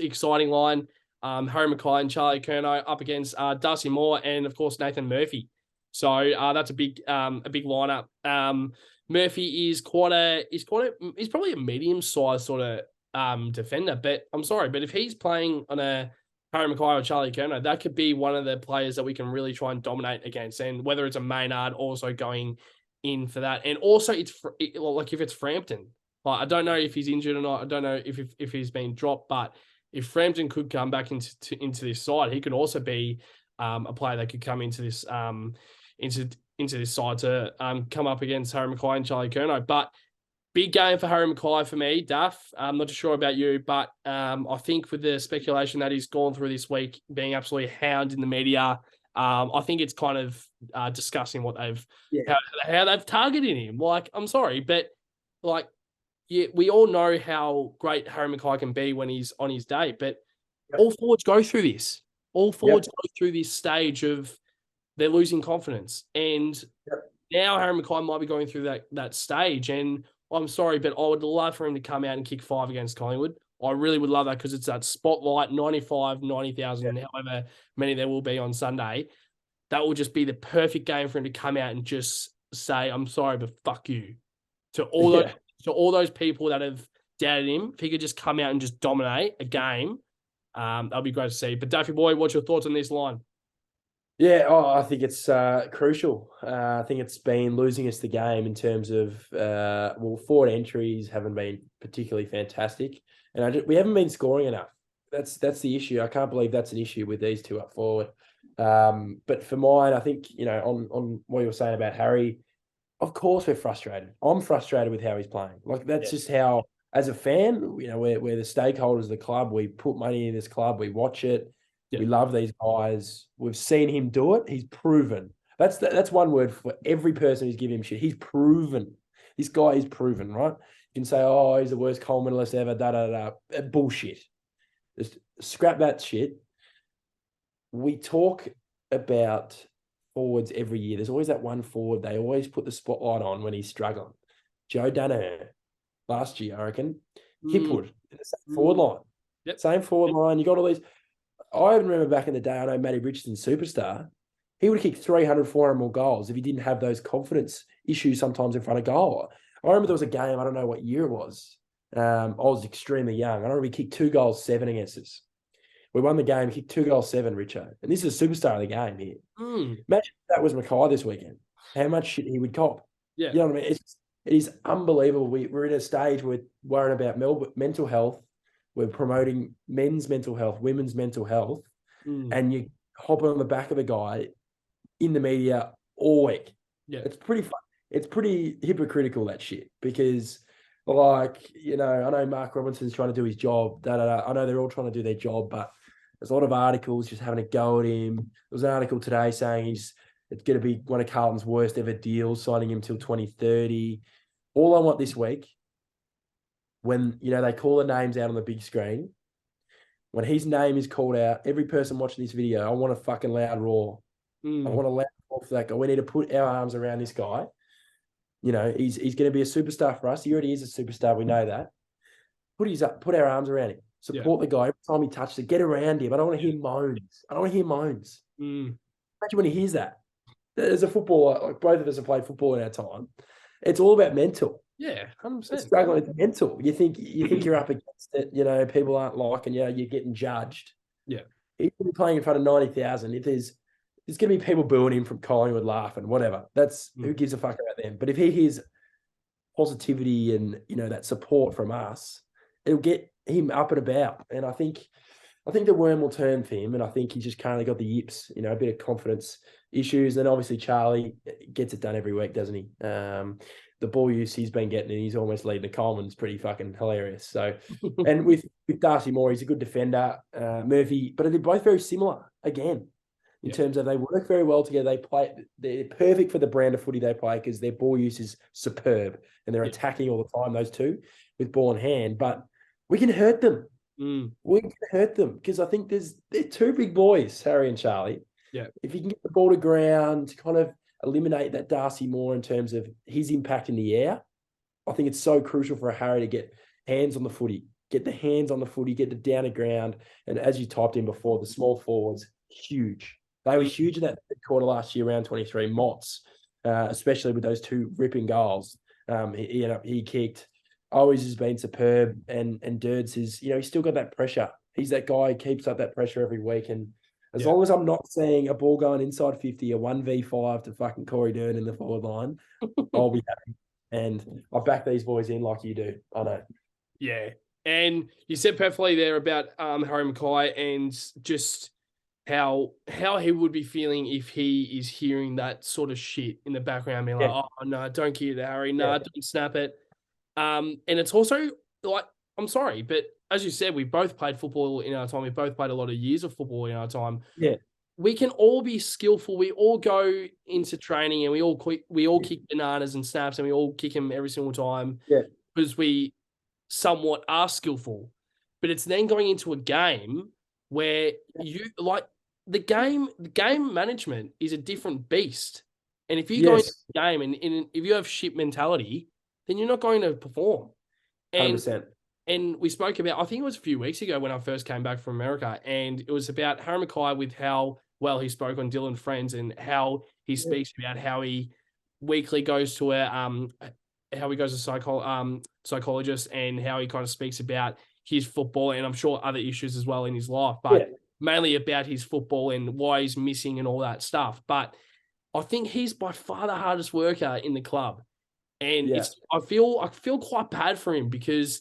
exciting line. Harry Mackay and Charlie Curnow up against Darcy Moore and of course Nathan Murphy. So that's a big lineup. Murphy is he's probably a medium-sized sort of defender. But I'm sorry, but if he's playing on a Harry Mackay or Charlie Curnow, that could be one of the players that we can really try and dominate against. And whether it's a Maynard also going in for that, and also like if it's Frampton, like I don't know if he's injured or not. I don't know if he's been dropped, but if Frampton could come back into this side, he could also be a player that could come into this into this side to come up against Harry Mackay and Charlie Curnow. But Big game for Harry Mackay for me, Duff. I'm not too sure about you, but I think with the speculation that he's gone through this week, being absolutely hounded in the media, I think it's kind of discussing what how they've targeted him. Like, I'm sorry, but like, yeah, we all know how great Harry Mackay can be when he's on his day, but all forwards go through this. All forwards go through this stage of they're losing confidence, and now Harry Mackay might be going through that stage. And I'm sorry, but I would love for him to come out and kick 5 against Collingwood. I really would love that because it's that spotlight, 95, 90,000, however many there will be on Sunday. That will just be the perfect game for him to come out and just say, I'm sorry, but fuck you. To all those people that have doubted him, if he could just come out and just dominate a game, that'll be great to see. But Daffy boy, what's your thoughts on this line? Yeah, I think it's crucial. I think it's been losing us the game in terms of forward entries haven't been particularly fantastic, and we haven't been scoring enough. That's the issue. I can't believe that's an issue with these two up forward. But for mine, I think on what you were saying about Harry, of course we're frustrated. I'm frustrated with how he's playing. Like that's just how, as a fan, we're the stakeholders of the club. We put money in this club. We watch it. We love these guys. We've seen him do it. He's proven. That's one word for every person who's giving him shit. He's proven. This guy is proven, right? You can say, oh, he's the worst coal medalist ever, da. Bullshit. Just scrap that shit. We talk about forwards every year. There's always that one forward they always put the spotlight on when he's struggling. Joe Danaher, last year, I reckon. Hipwood, the same forward line. Same forward line. You got all these. I remember back in the day, I know Matty Richardson, superstar, he would have kicked 300, 400 more goals if he didn't have those confidence issues sometimes in front of goal. I remember there was a game, I don't know what year it was. I was extremely young. I remember he kicked 2 goals, 7 against us. We won the game, kicked 2 goals, 7, Richo. And this is a superstar of the game here. Imagine if that was Mackay this weekend. How much shit he would cop. Yeah. You know what I mean? It is unbelievable. We're in a stage where we're worrying about mental health. We're promoting men's mental health, women's mental health, and you hop on the back of a guy in the media all week. Yeah, it's pretty fun. It's pretty hypocritical, that shit, because, like, I know Mark Robinson's trying to do his job. I know they're all trying to do their job, but there's a lot of articles just having a go at him. There was an article today saying it's going to be one of Carlton's worst ever deals, signing him till 2030. All I want this week, when, they call the names out on the big screen, when his name is called out, every person watching this video, I want a fucking loud roar. I want a loud roar for that guy. We need to put our arms around this guy. He's going to be a superstar for us. He already is a superstar. We know that. Put our arms around him. Support the guy every time he touches it. Get around him. I don't want to hear moans. Imagine when he hears that. As a footballer, like both of us have played football in our time, it's all about mental. Yeah, 100%. It's struggling with mental. You think you're up against it. People aren't liking you. You're getting judged. Yeah, he's going to be playing in front of 90,000. If there's going to be people booing him from Collingwood, laughing, whatever. That's who gives a fuck about them. But if he hears positivity and that support from us, it'll get him up and about. And I think the worm will turn for him. And I think he's just currently got the yips. A bit of confidence issues. And obviously Charlie gets it done every week, doesn't he? The ball use he's been getting, and he's almost leading the Coleman's pretty fucking hilarious. So, and with Darcy Moore, he's a good defender. Murphy, but they're both very similar again in terms of they work very well together. They're perfect for the brand of footy they play because their ball use is superb and they're attacking all the time, those two, with ball in hand. But we can hurt them. We can hurt them because I think they're two big boys, Harry and Charlie. Yeah. If you can get the ball to ground, kind of eliminate that Darcy Moore in terms of his impact in the air, I think it's so crucial for a Harry to get hands on the footy, get the down to ground. And as you typed in before, the small forwards, huge. They were huge in that quarter last year, round 23. Motts, especially with those 2 ripping goals. He kicked. Always has been superb. And Durds is, he's still got that pressure. He's that guy who keeps up that pressure every week. And as long as I'm not seeing a ball going inside 50, a 1v5 to fucking Corey Dern in the forward line, I'll be happy. And I back these boys in like you do. I know. Yeah. And you said perfectly there about Harry Mackay and just how he would be feeling if he is hearing that sort of shit in the background, being like, oh, no, don't kick it, Harry. No, don't snap it. And it's also like, I'm sorry, but as you said, we both played football in our time. We both played a lot of years of football in our time. Yeah. We can all be skillful. We all go into training and we all kick bananas and snaps and we all kick them every single time Yeah. because we somewhat are skillful. But it's then going into a game where you like the game management is a different beast. And if you go into Yes. the game and if you have shit mentality, then you're not going to perform. And 100%. and we spoke about, I think it was a few weeks ago when I first came back from America, and it was about Harry Mackay with how well he spoke on Dylan Friends and how he speaks about how he weekly goes to how he goes to psychologist and how he kind of speaks about his football and I'm sure other issues as well in his life, but mainly about his football and why he's missing and all that stuff. But I think he's by far the hardest worker in the club. And I feel quite bad for him because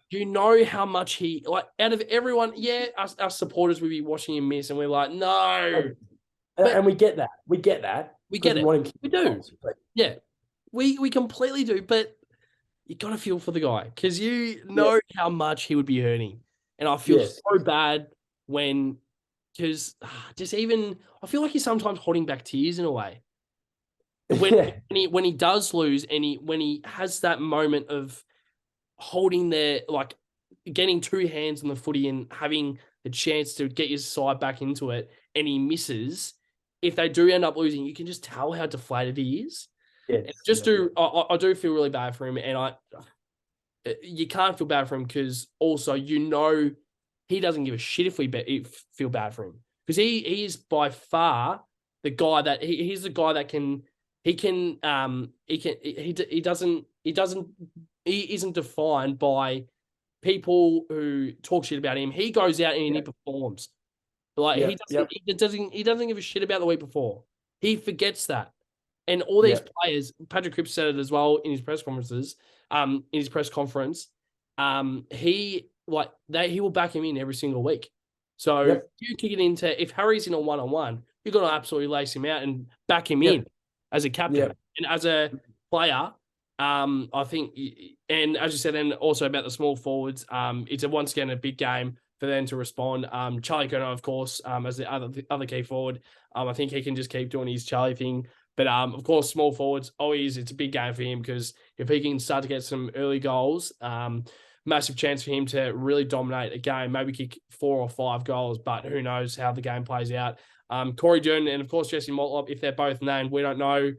you know how much he like out of everyone. Yeah, us supporters would be watching him miss, and we're like, no, and we get that. We get that. We get it. We do. Yeah, we completely do. But you got to feel for the guy because you know how much he would be hurting, and I feel so bad when because just even I feel like he's sometimes holding back tears in a way. When he does lose and when he has that moment of holding their like getting two hands on the footy and having the chance to get your side back into it and he misses, if they do end up losing, you can just tell how deflated he is. I do feel really bad for him, and you can't feel bad for him because also he doesn't give a shit if we feel bad for him because he is by far the guy that he's the guy that he isn't defined by people who talk shit about him. He goes out and he performs. Like he doesn't give a shit about the week before. He forgets that. And all these players, Patrick Cripps said it as well in his press conferences, in his press conference. He will back him in every single week. So if you kick it into if Harry's in a 1-on-1, you've got to absolutely lace him out and back him in as a captain and as a player. I think, and as you said, and also about the small forwards, it's once again a big game for them to respond. Charlie Curnow, of course, as the other key forward, I think he can just keep doing his Charlie thing. But of course, small forwards, it's a big game for him because if he can start to get some early goals, massive chance for him to really dominate a game, maybe kick 4 or 5 goals, but who knows how the game plays out. Corey Dern and, of course, Jesse Motlop, if they're both named, we don't know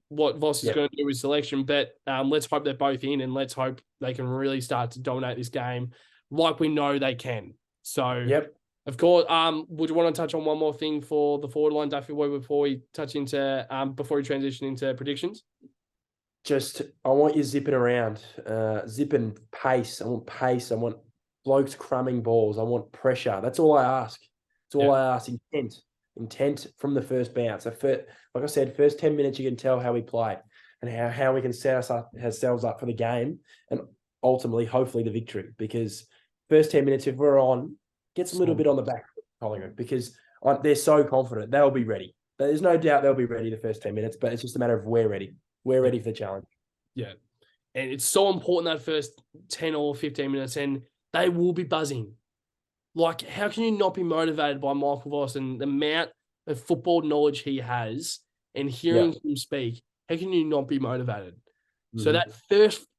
what Voss is going to do with selection, but let's hope they're both in and let's hope they can really start to dominate this game like we know they can. So, of course, would you want to touch on one more thing for the forward line, Duffy Boy, before we transition into predictions? I want you zipping around, zipping pace. I want pace. I want blokes crumbing balls. I want pressure. That's all I ask. That's all I ask. Intent from the first bounce. Like I said, first 10 minutes, you can tell how we play and how we can set ourselves up for the game and ultimately, hopefully, the victory. Because first 10 minutes, if we're on, gets a little bit on the back of Collingwood because they're so confident. They'll be ready. There's no doubt they'll be ready the first 10 minutes, but it's just a matter of we're ready. We're ready for the challenge. Yeah. And it's so important that first 10 or 15 minutes, and they will be buzzing. Like, how can you not be motivated by Michael Voss and the amount of football knowledge he has and hearing him speak? How can you not be motivated? Mm-hmm. So that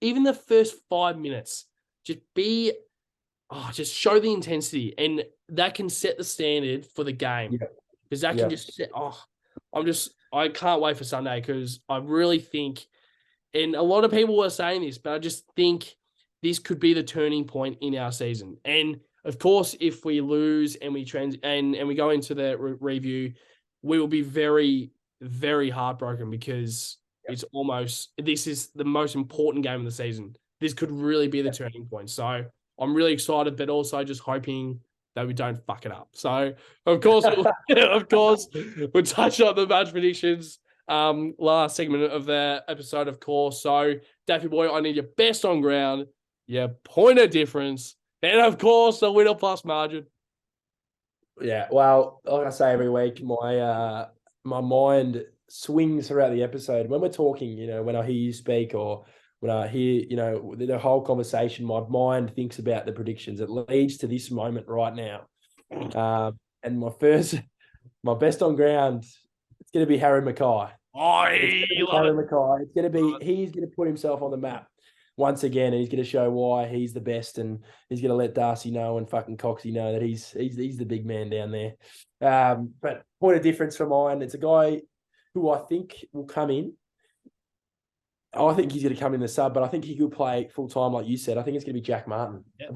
even the first 5 minutes, just show the intensity, and that can set the standard for the game. Because that can just set, I can't wait for Sunday because I really think, and a lot of people are saying this, but I just think this could be the turning point in our season. And of course, if we lose and we and we go into the review, we will be very, very heartbroken because this is the most important game of the season. This could really be the turning point. So I'm really excited, but also just hoping that we don't fuck it up. So of course, we'll touch on the match predictions. Last segment of the episode, of course. So Daffy Boy, I need your best on ground, your point of difference, and of course the winner plus margin. Yeah, well, like I say every week, my mind swings throughout the episode when we're talking. When I hear you speak or when I hear, the whole conversation, my mind thinks about the predictions. It leads to this moment right now. And my best on ground, it's going to be Harry Mackay. He's going to put himself on the map once again, and he's going to show why he's the best, and he's going to let Darcy know and fucking Coxie know that he's the big man down there. But point of difference for mine, it's a guy who I think will come in. I think he's going to come in the sub, but I think he could play full time, like you said. I think it's going to be Jack Martin. Yep.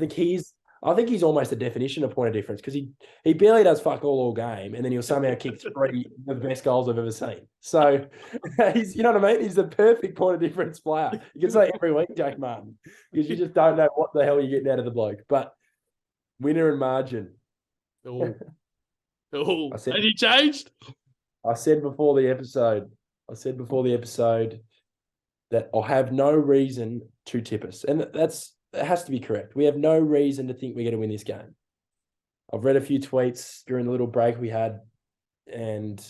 I think he's almost a definition of point of difference, because he barely does fuck all game, and then he'll somehow kick 3 of the best goals I've ever seen. So he's, you know what I mean? He's the perfect point of difference player. You can say every week, Jack Martin, because you just don't know what the hell you're getting out of the bloke. But winner and margin. Has he changed? I said before the episode that I have no reason to tip us, and it has to be correct. We have no reason to think we're going to win this game. I've read a few tweets during the little break we had, and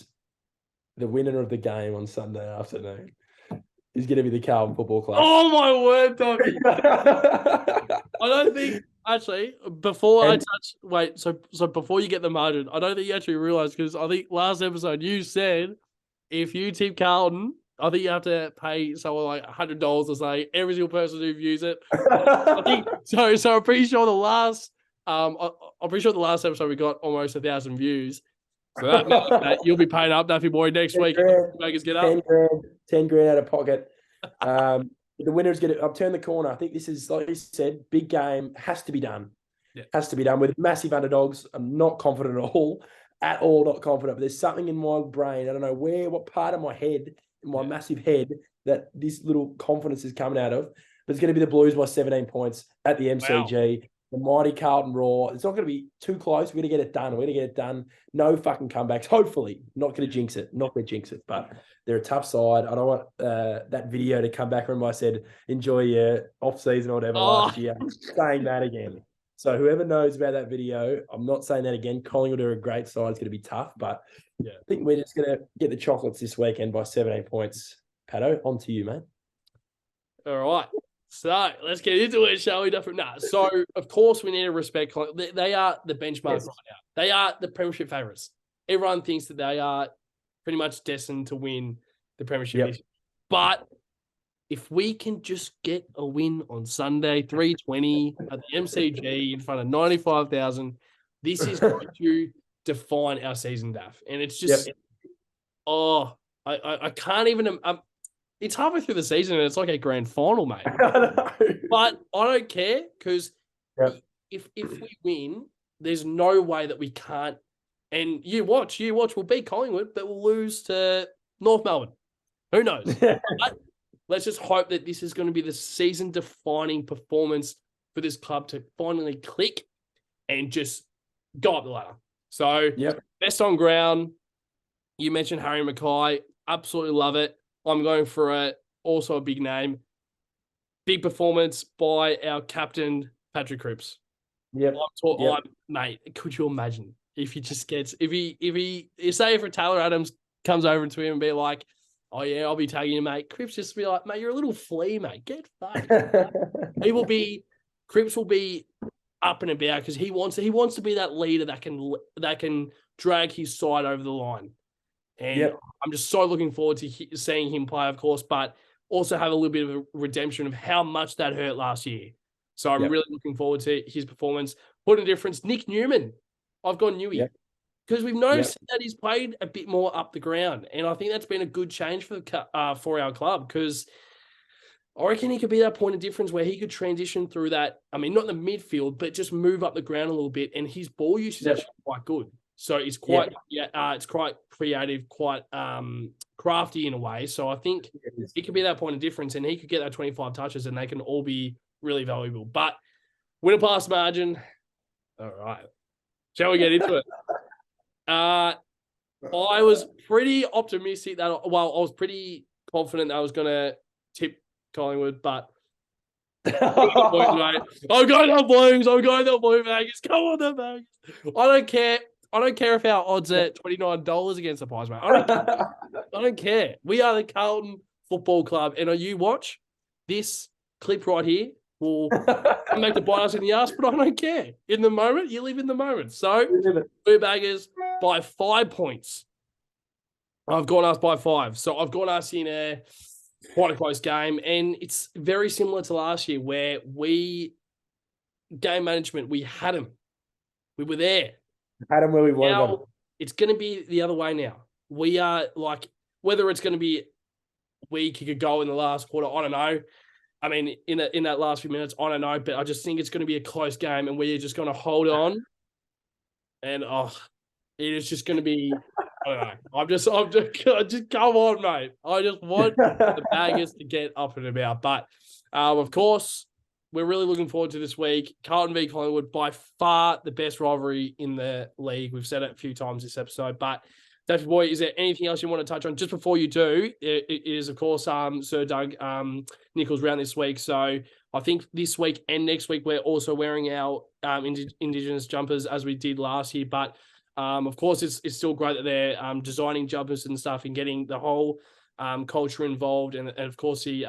the winner of the game on Sunday afternoon is going to be the Carlton Football Club. Oh, my word, Tommy. I don't think, actually, before you get the margin, I don't think you actually realised, because I think last episode you said if you tip Carlton, I think you have to pay someone like $100 or something, every single person who views it. I think so. I'm pretty sure the last episode we got almost 1,000 views. So that you'll be paying up, Duffy boy, next week. Make us get up. 10 grand out of pocket. The winner is going to turn the corner. I think this is, like you said, big game, has to be done. Yeah. Has to be done with massive underdogs. I'm not confident at all. Not confident. But there's something in my brain. I don't know what part of my head, in my massive head, that this little confidence is coming out of. But it's going to be the Blues by 17 points at the MCG. Wow. The mighty Carlton Roar. It's not going to be too close. We're going to get it done. We're going to get it done. No fucking comebacks. Hopefully. Not going to jinx it. But they're a tough side. I don't want that video to come back. Remember I said, enjoy your off-season or whatever last year. I'm saying that again. So whoever knows about that video, I'm not saying that again. Collingwood are a great side. It's going to be tough. But I think we're just going to get the chocolates this weekend by 17 points. Pato, on to you, mate. All right. So let's get into it, shall we? So, of course, we need to respect. They are the benchmark right now. They are the premiership favourites. Everyone thinks that they are pretty much destined to win the premiership. Yep. But if we can just get a win on Sunday, 3:20 at the MCG in front of 95,000, this is going to define our season, Daff. And it's just, I can't even. It's halfway through the season and it's like a grand final, mate. But I don't care, because if we win, there's no way that we can't. And you watch, we'll beat Collingwood, but we'll lose to North Melbourne. Who knows? But let's just hope that this is going to be the season-defining performance for this club to finally click and just go up the ladder. So, best on ground. You mentioned Harry Mackay. Absolutely love it. I'm going for also a big name. Big performance by our captain, Patrick Cripps. Mate, could you imagine if he just gets, if Taylor Adams comes over to him and be like, oh yeah, I'll be tagging you, mate. Cripps just be like, mate, you're a little flea, mate. Get fucked. Cripps will be up and about, because he wants to be that leader that can drag his side over the line. And I'm just so looking forward to seeing him play, of course, but also have a little bit of a redemption of how much that hurt last year. So I'm really looking forward to his performance. What a difference. Nick Newman, I've gone Newey, because we've noticed that he's played a bit more up the ground. And I think that's been a good change for our club, because I reckon he could be that point of difference where he could transition through that. I mean, not in the midfield, but just move up the ground a little bit. And his ball use is actually quite good. So it's quite, it's quite creative, quite crafty in a way. So I think he could be that point of difference, and he could get that 25 touches, and they can all be really valuable. But win a pass margin. All right. Shall we get into it? I was pretty optimistic I was pretty confident that I was going to tip Collingwood, but I'm going to Blues. Vegas. Come on, the Vegas. I don't care if our odds are $29 against the Pies, mate. I don't care. We are the Carlton Football Club, and you watch, this clip right here will make the bite us in the ass, but I don't care. In the moment, you live in the moment. So, Blue Baggers by 5 points. I've gone us by 5. So I've gone us in quite a close game. And it's very similar to last year where game management, we had them. We were there. Had them where we wanted them. It's going to be the other way now. We are like, whether it's going to be a week, you could go in the last quarter, I don't know. I mean, in that last few minutes, I don't know, but I just think it's going to be a close game and we're just going to hold on. And it is just going to be, I don't know. I'm just come on, mate. I just want the Baggers to get up and about. But of course, we're really looking forward to this week. Carlton v Collingwood, by far the best rivalry in the league. We've said it a few times this episode, but David Boy, is there anything else you want to touch on? Just before you do, it is, of course, Sir Doug Nichols round this week. So I think this week and next week, we're also wearing our Indigenous jumpers as we did last year. But, of course, it's still great that they're designing jumpers and stuff and getting the whole culture involved. And, of course, the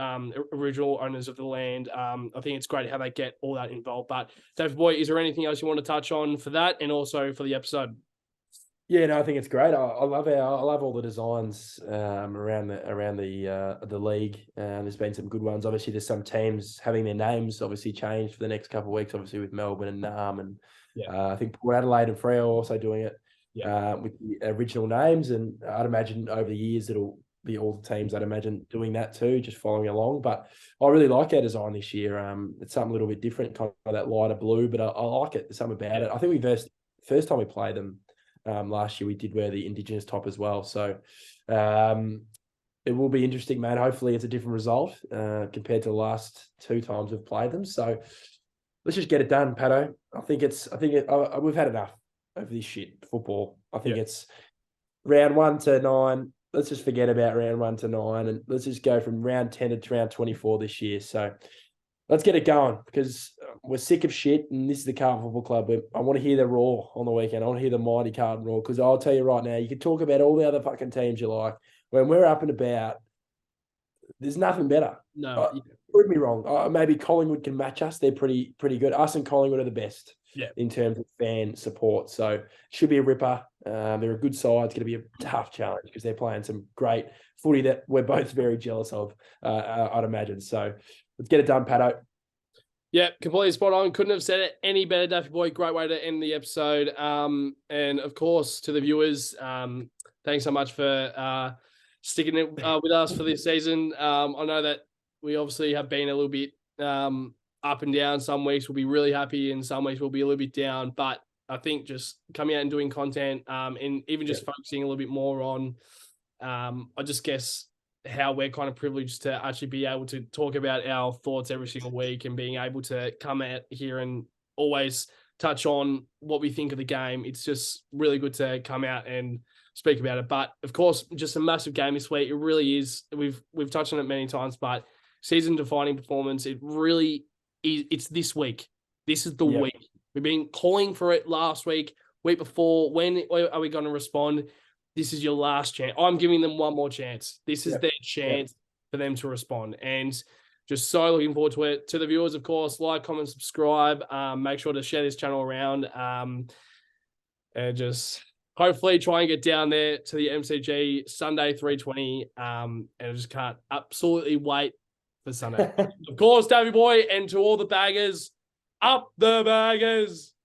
original owners of the land. I think it's great how they get all that involved. But, David Boy, is there anything else you want to touch on for that and also for the episode? Yeah, no, I think it's great. I love all the designs around the league. There's been some good ones. Obviously, there's some teams having their names obviously changed for the next couple of weeks. Obviously, with Melbourne and Narm, and I think Port Adelaide and Freo are also doing it with the original names. And I'd imagine over the years it'll be all the teams. I'd imagine doing that too, just following along. But I really like our design this year. It's something a little bit different, kind of that lighter blue. But I like it. There's something about it. I think first time we played them. Last year we did wear the Indigenous top as well. So it will be interesting, man. Hopefully it's a different result compared to the last 2 times we've played them. So let's just get it done, Pato. We've had enough of this shit football. I think it's round 1 to 9. Let's just forget about round 1 to 9 and let's just go from round 10 to round 24 this year. So let's get it going because we're sick of shit, and this is the Carlton Football Club. I want to hear the roar on the weekend. I want to hear the mighty Carlton roar because I'll tell you right now, you can talk about all the other fucking teams you like. When we're up and about, there's nothing better. No. Prove me wrong. Maybe Collingwood can match us. They're pretty good. Us and Collingwood are the best in terms of fan support. So it should be a ripper. They're a good side. It's going to be a tough challenge because they're playing some great footy that we're both very jealous of, I'd imagine. So let's get it done, Pato. Yeah, completely spot on. Couldn't have said it any better, Daffy Boy. Great way to end the episode. And of course, to the viewers, thanks so much for sticking it with us for this season. I know that we obviously have been a little bit up and down. Some weeks we'll be really happy and some weeks we'll be a little bit down. But I think just coming out and doing content and even just focusing a little bit more on, I just guess, how we're kind of privileged to actually be able to talk about our thoughts every single week and being able to come out here and always touch on what we think of the game. It's just really good to come out and speak about it. But of course, just a massive game this week. It really is. We've touched on it many times, but season defining performance. It really is. It's this week. This is the week. We've been calling for it last week before. When are we going to respond? This is your last chance. I'm giving them one more chance. This is their chance for them to respond. And just so looking forward to it. To the viewers, of course, like, comment, subscribe. Make sure to share this channel around. And just hopefully try and get down there to the MCG Sunday 3:20. And I just can't absolutely wait for Sunday. Of course, Davey Boy, and to all the baggers, up the baggers.